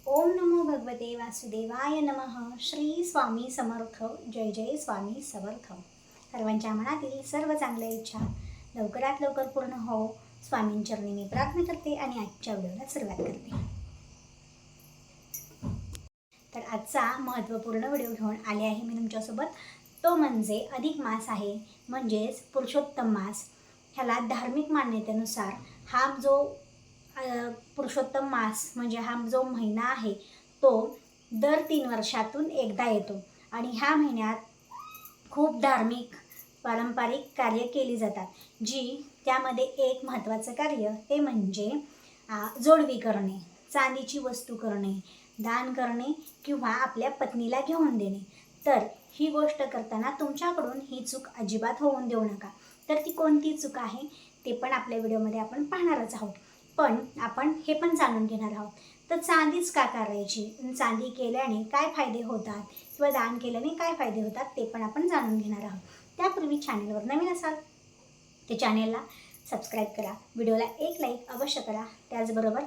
ओम नमो भगवते वासुदेवाय नमः. श्री स्वामी समर्थ. जय जय स्वामी समर्थ. सर्वांच्या मनातील सर्व चांगल्या इच्छा लवकरात लवकर पूर्ण हो स्वामींचरणी मी प्रार्थना करते आणि आजच्या व्हिडिओला सुरुवात करते. तर आजचा महत्त्वपूर्ण व्हिडिओ घेऊन आले आहे मी तुमच्यासोबत. तो म्हणजे अधिक मास आहे, म्हणजेच पुरुषोत्तम मास. ह्याला धार्मिक मान्यतेनुसार हा जो पुरुषोत्तम मास म्हणजे हा जो महिना आहे तो दर 3 वर्षातून एकदा येतो आणि ह्या महिन्यात खूप धार्मिक पारंपरिक कार्य केली जातात, जी त्यामध्ये एक महत्त्वाचं कार्य ते म्हणजे जोडवी करणे, चांदीची वस्तू करणे, दान करणे किंवा आपल्या पत्नीला घेऊन देणे. तर ही गोष्ट करताना तुमच्याकडून ही चूक अजिबात होऊन देऊ नका. तर ती कोणती चूक आहे ते पण आपल्या व्हिडिओमध्ये आपण पाहणारच आहोत. पण आपण हे पण जाणून घेणार आहोत, तर चांदीच का करायची, चांदी केल्याने काय फायदे होतात किंवा दान केल्याने काय फायदे होतात ते पण आपण जाणून घेणार आहोत. त्यापूर्वी चॅनलवर नवीन असाल ते चॅनेलला सबस्क्राईब करा, व्हिडिओला एक लाईक अवश्य करा. त्याचबरोबर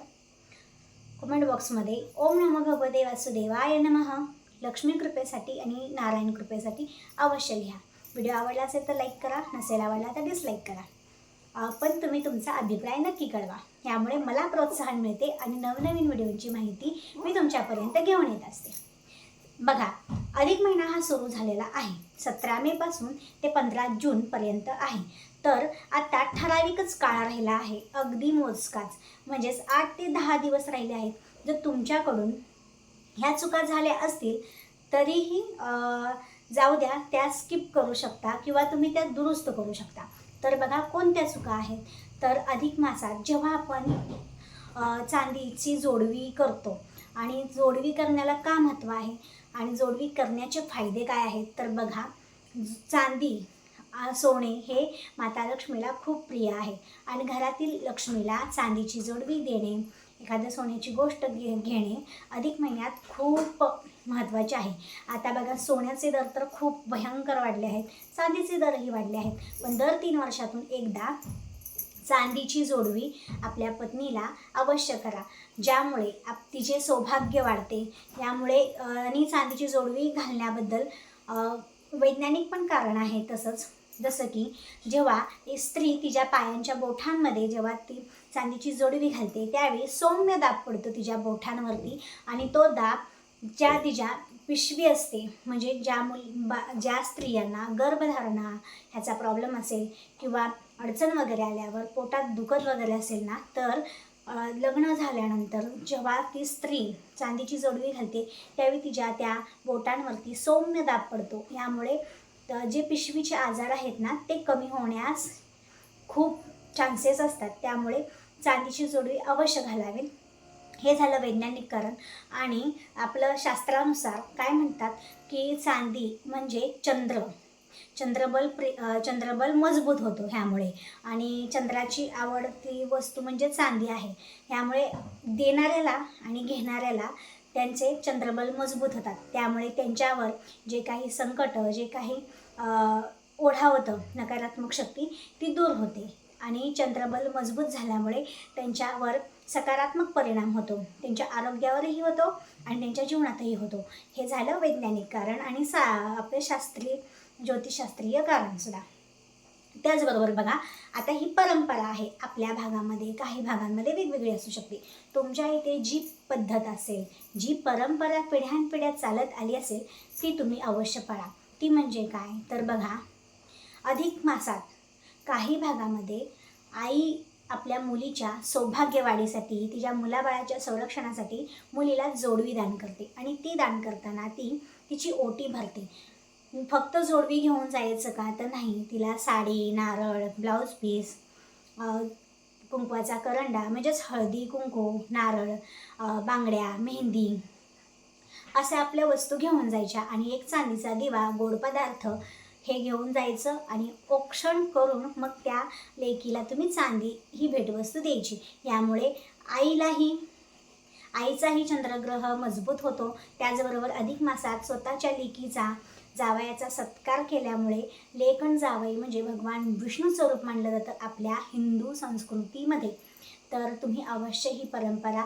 कमेंट बॉक्समध्ये ओम नमो भगवते वासुदेवाय नमः लक्ष्मी कृपेसाठी आणि नारायण कृपेसाठी अवश्य लिहा. व्हिडिओ आवडला असेल तर लाईक करा, नसेल आवडला तर डिसलाईक करा. पण तुम्ही तुमचा अभिप्राय नक्की कळवा. यामुळे मला प्रोत्साहन मिळते आणि नवनवीन व्हिडिओची माहिती मी तुमच्यापर्यंत घेऊन येत असते. बघा, अधिक महिना हा सुरू झालेला आहे. 17 मे पासून ते 15 जून पर्यंत आहे. तर आता ठराविकच काळ राहिला आहे, अगदी मोजकाच, म्हणजेच 8 ते 10 दिवस राहिले आहेत. जर तुमच्याकडून ह्या चुका झाल्या असतील तरीही जाऊ द्या, त्या स्किप करू शकता किंवा तुम्ही त्या दुरुस्त करू शकता. तर बघा कोणत्या चुका आहेत. तर अधिक मासात जेव्हा आपण चांदीची जोडवी करतो, आणि जोडवी करण्याला का महत्त्व आहे आणि जोडवी करण्याचे फायदे काय आहेत, तर बघा, चांदी सोने हे माता लक्ष्मीला खूप प्रिय आहे आणि घरातील लक्ष्मीला चांदीची जोडवी देणे, एखाद्या सोन्याची गोष्ट घेणे अधिक महिन्यात खूप महत्त्वाचे आहे. आता बघा, सोन्याचे दर तर खूप भयंकर वाढले आहेत, चांदीचे दरही वाढले आहेत. पण दर 3 वर्षातून एकदा चांदीची जोडवी आपल्या पत्नीला अवश्य करा, ज्यामुळे तिचे सौभाग्य वाढते. यामुळे आणि चांदीची जोडवी घालण्याबद्दल वैज्ञानिक पण कारण आहे. तसंच जसं की जेव्हा स्त्री तिच्या पायांच्या बोटांमध्ये जेव्हा ती चांदीची जोडवी घालते त्यावेळी सौम्य दाब पडतो तिच्या बोटांवरती, आणि तो दाब ज्या तिच्या पिशवी असते, म्हणजे ज्या स्त्रियांना गर्भधारणा ह्याचा प्रॉब्लेम असेल किंवा अडचण वगैरे आल्यावर पोटात दुखत वगैरे असेल ना, तर लग्न झाल्यानंतर जेव्हा ती स्त्री चांदीची जोडवी घालते त्यावेळी तिच्या त्या बोटांवरती सौम्य दाब पडतो. यामुळे जे पिशवीचे आजार आहेत ना ते कमी होण्यास खूप चान्सेस असतात. त्यामुळे चांदीची जोडवी अवश्य घालावी. हे झालं वैज्ञानिक कारण. आणि आपलं शास्त्रानुसार काय म्हणतात की चांदी म्हणजे चंद्रबल मजबूत होतो ह्यामुळे, आणि चंद्राची आवडती वस्तू म्हणजे चांदी आहे. ह्यामुळे देणाऱ्याला आणि घेणाऱ्याला त्यांचे चंद्रबल मजबूत होतात. त्यामुळे त्यांच्यावर जे काही संकट, जे काही ओढावतं नकारात्मक शक्ती, ती दूर होते. आणि चंद्रबल मजबूत झाल्यामुळे त्यांच्यावर सकारात्मक परिणाम होतो, त्यांच्या आरोग्यावरही होतो आणि त्यांच्या जीवनातही होतो. हे झालं वैज्ञानिक कारण आणि आपले ज्योतिषशास्त्रीय कारणसुद्धा. त्याचबरोबर बघा, आता ही परंपरा आहे. आपल्या भागामध्ये काही भागांमध्ये वेगवेगळी असू शकते. तुमच्या इथे जी पद्धत असेल, जी परंपरा पिढ्यानपिढ्या चालत आली असेल ती तुम्ही अवश्य पाळा. ती म्हणजे काय, तर बघा, अधिक मासात काही भागामध्ये आई आपल्या मुलीच्या सौभाग्यवाढीसाठी, तिच्या मुलाबाळाच्या संरक्षणासाठी मुलीला जोडवी दान करते आणि ती दान करताना ती तिची ओटी भरते. फक्त जोडवी घेऊन जायचं का, तर नाही, तिला साडी, नारळ, ब्लाऊज पीस, कुंकवाचा करंडा म्हणजेच हळदी कुंकू, नारळ, बांगड्या, मेहंदी अशा आपल्या वस्तू घेऊन जायच्या आणि एक चांदीचा दिवा, गोड पदार्थ हे घेऊन जायचं आणि औक्षण करून मग त्या लेकीला तुम्ही चांदी ही भेटवस्तू द्यायची. यामुळे आईचाही चंद्रग्रह मजबूत होतो. त्याचबरोबर अधिक मासात स्वतःच्या लेकीचा जावयाचा सत्कार केल्यामुळे लेकण जावई म्हणजे भगवान विष्णूचं रूप मानलं जातं आपल्या हिंदू संस्कृतीमध्ये. तर तुम्ही अवश्य ही परंपरा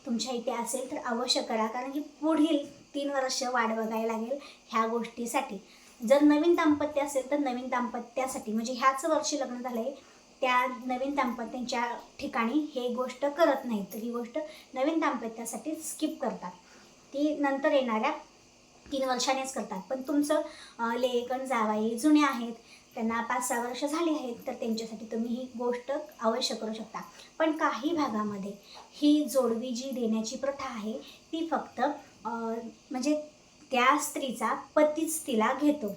तुमच्या इथे असेल तर अवश्य करा, कारण की पुढील 3 वर्ष वाट बघायला लागेल ह्या गोष्टीसाठी. जर नवीन दाम्पत्य असेल तर नवीन दाम्पत्यासाठी, म्हणजे ह्याच वर्षी लग्न झालं आहे त्या नवीन दाम्पत्यांच्या ठिकाणी हे गोष्ट करत नाहीत, तर ही गोष्ट नवीन दाम्पत्यासाठी स्किप करतात, ती नंतर येणाऱ्या 3 वर्षांनीच करतात. पण तुमचं लेक आणि जावाई जुने आहेत, त्यांना 5-6 वर्ष झाली आहेत, तर त्यांच्यासाठी तुम्ही ही गोष्ट अवश्य करू शकता. पण काही भागामध्ये ही जोडवी जी देण्याची प्रथा आहे ती फक्त म्हणजे त्या स्त्रीचा पतीच तिला घेतो.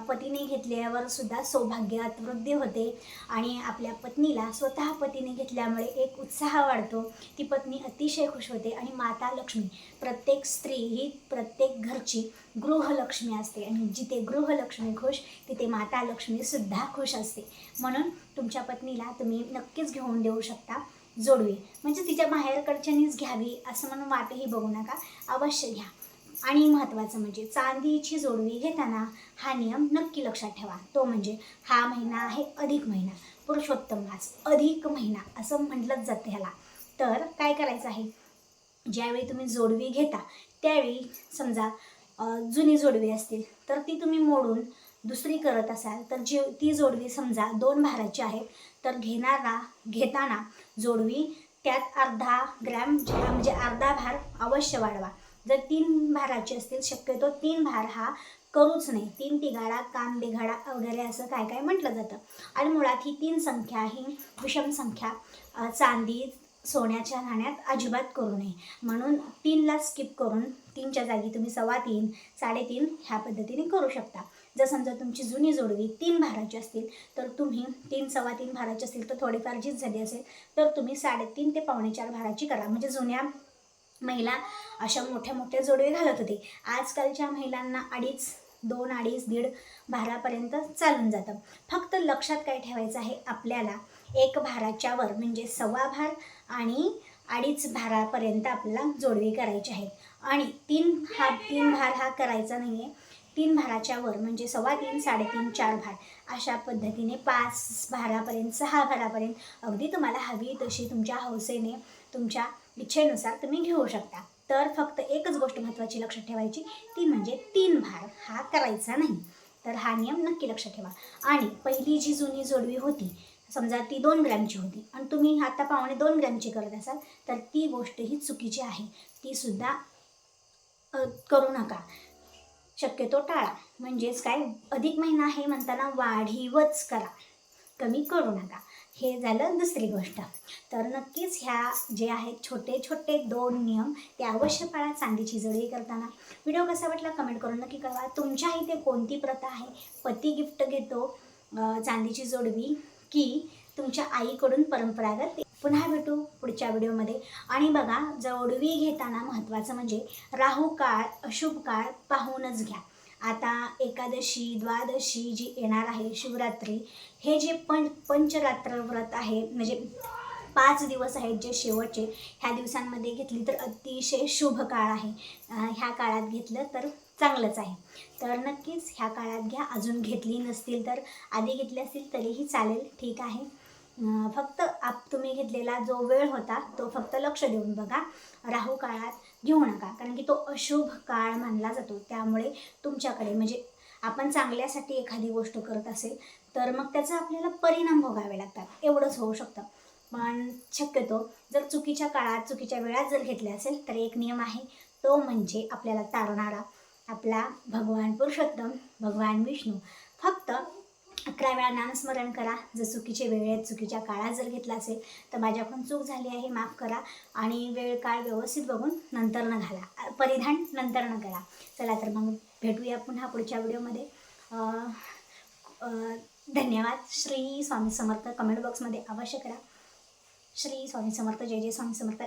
पतीने घेतल्यावर सुद्धा सौभाग्यात वृद्धी होते आणि आपल्या पत्नीला स्वतः पतीने घेतल्यामुळे एक उत्साह वाढतो. ती पत्नी अतिशय खुश होते आणि माता लक्ष्मी, प्रत्येक स्त्री ही प्रत्येक घरची गृहलक्ष्मी असते आणि जिथे गृहलक्ष्मी खुश तिथे माता लक्ष्मीसुद्धा खुश असते. म्हणून तुमच्या पत्नीला तुम्ही नक्कीच घेऊन देऊ शकता जोडवी, म्हणजे तिच्या माहेरकडच्यांनीच घ्यावी असं म्हणून वाटही बघू नका, अवश्य घ्या. आणि महत्त्वाचं म्हणजे चांदीची जोडवी घेताना हा नियम नक्की लक्षात ठेवा, तो म्हणजे हा महिना आहे अधिक महिना, पुरुषोत्तम मास, अधिक महिना असं म्हटलंच जातं ह्याला. तर काय करायचं आहे, ज्यावेळी तुम्ही जोडवी घेता त्यावेळी समजा जुनी जोडवी असतील तर ती तुम्ही मोडून दुसरी करत असाल तर ती जोडवी समजा 2 भाराची आहे, तर घेताना जोडवी त्यात अर्धा ग्रॅम म्हणजे अर्धा भार अवश्य वाढवा. जर 3 भाराची असतील शक्यतो 3 भार हा करूच नाही. 3 तिघाडा कान बिघाडा वगैरे असं काय काय म्हटलं जातं. आणि मुळात ही 3 संख्या ही विषम संख्या चांदी सोन्याच्या नाण्यात अजिबात करू नये. म्हणून 3ला स्किप करून 3च्या जागी तुम्ही 3.25 3.5 ह्या पद्धतीने करू शकता. जर समजा तुमची जुनी जोडवी 3 भाराची असतील तर तुम्ही 3-3.25 भाराची असतील तर थोडीफार झीज झाली असेल तर तुम्ही 3.5 ते 4.25 भाराची करा. म्हणजे जुन्या महिला अशा मोठ्या मोठ्या जोडवे घालत होते. आजकालच्या महिलांना 2.5-1.5 भारापर्यंत चालून जातं. फक्त लक्षात काय ठेवायचं आहे आपल्याला, 1 भाराच्या वर म्हणजे 1.25 भार आणि 2.5 भारापर्यंत आपल्याला जोडवी करायची आहे. आणि 3 भार हा करायचा नाही आहे. 3 भाराच्या वर म्हणजे 3.25 3.5 4 भार अशा पद्धतीने 5 भारापर्यंत 6 भारापर्यंत अगदी तुम्हाला हवी तशी तुमच्या हौसेने तुमच्या इच्छेनुसार तुम्ही घेऊ शकता. तर फक्त एकच गोष्ट महत्त्वाची लक्षात ठेवायची, ती म्हणजे 3 भार हा करायचा नाही. तर हा नियम नक्की लक्षात ठेवा. आणि पहिली जी जुनी जोडवी होती समजा ती 2 ग्रॅमची होती आणि तुम्ही आता 2.25 ग्रॅमची करत असाल तर ती गोष्ट ही चुकीची आहे, ती सुद्धा करू नका, शक्यतो टाळा. म्हणजेच काय, अधिक महिना आहे म्हणताना वाढीवच करा, कमी करू नका. हे झालं दुसरी गोष्ट. तर नक्कीच ह्या जे आहेत छोटे छोटे 2 नियम ते अवश्य पाळा चांदीची जोडवी करताना. व्हिडिओ कसा वाटला कमेंट करून नक्की कळवा. तुमच्या इथे कोणती प्रथा आहे, पती गिफ्ट घेतो चांदीची जोडवी की तुमच्या आईकडून परंपरागत? पुन्हा भेटू पुढच्या व्हिडिओमध्ये. आणि बघा, जोडवी घेताना महत्त्वाचं म्हणजे राहू काळ अशुभ काळ पाहूनच घ्या. आता एकादशी द्वादशी जी येणार आहे, शिवरात्री, हे जे पंचरात्र व्रत आहे म्हणजे 5 दिवस आहेत जे शेवटचे, ह्या दिवसांमध्ये घेतली तर अतिशय शुभ काळ आहे. ह्या काळात घेतलं तर चांगलंच आहे. तर नक्कीच ह्या काळात घ्या. अजून घेतली नसतील तर आधी घेतली असतील तरीही चालेल, ठीक आहे. फक्त तुम्ही घेतलेला जो वेळ होता तो फक्त लक्ष देऊन बघा. राहू काळात घेऊ नका, कारण की तो अशुभ काळ मानला जातो. त्यामुळे तुमच्याकडे म्हणजे आपण चांगल्यासाठी एखादी गोष्ट करत असेल तर मग त्याचा आपल्याला परिणाम भोगावे लागतात, एवढंच होऊ शकतं. पण शक्यतो जर चुकीच्या काळात चुकीच्या वेळात जर घेतले असेल तर एक नियम आहे, तो म्हणजे आपल्याला तारणारा आपला भगवान पुरुषोत्तम भगवान विष्णू. फक्त 11 वेळा नामस्मरण करा. जर चुकीचे वेळेत चुकीच्या काळात जर घेतला असेल तर माझ्याकडून चूक झाली आहे, माफ करा. आणि वेळ काळ व्यवस्थित बघून नंतर न घाला, परिधान नंतर न करा. चला तर मग भेटूया पुन्हा पुढच्या व्हिडिओमध्ये. धन्यवाद. श्री स्वामी समर्थ कमेंट बॉक्समध्ये अवश्य करा. श्री स्वामी समर्थ, जय जय स्वामी समर्थ.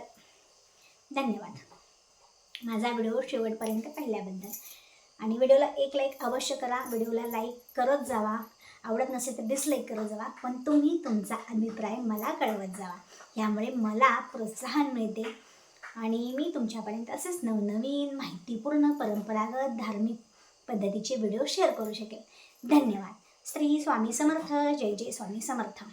धन्यवाद माझा व्हिडिओ शेवटपर्यंत पाहिल्याबद्दल. आणि व्हिडिओला एक लाईक अवश्य करा. व्हिडिओला लाईक करत जावा, आवडत नसेल तर डिसलाईक करत जावा, पण तुम्ही तुमचा अभिप्राय मला कळवत जावा. यामुळे मला प्रोत्साहन मिळते आणि मी तुमच्यापर्यंत असेच नवनवीन माहितीपूर्ण परंपरागत धार्मिक पद्धतीचे व्हिडिओ शेअर करू शकेल. धन्यवाद. श्री स्वामी समर्थ, जय जय स्वामी समर्थ.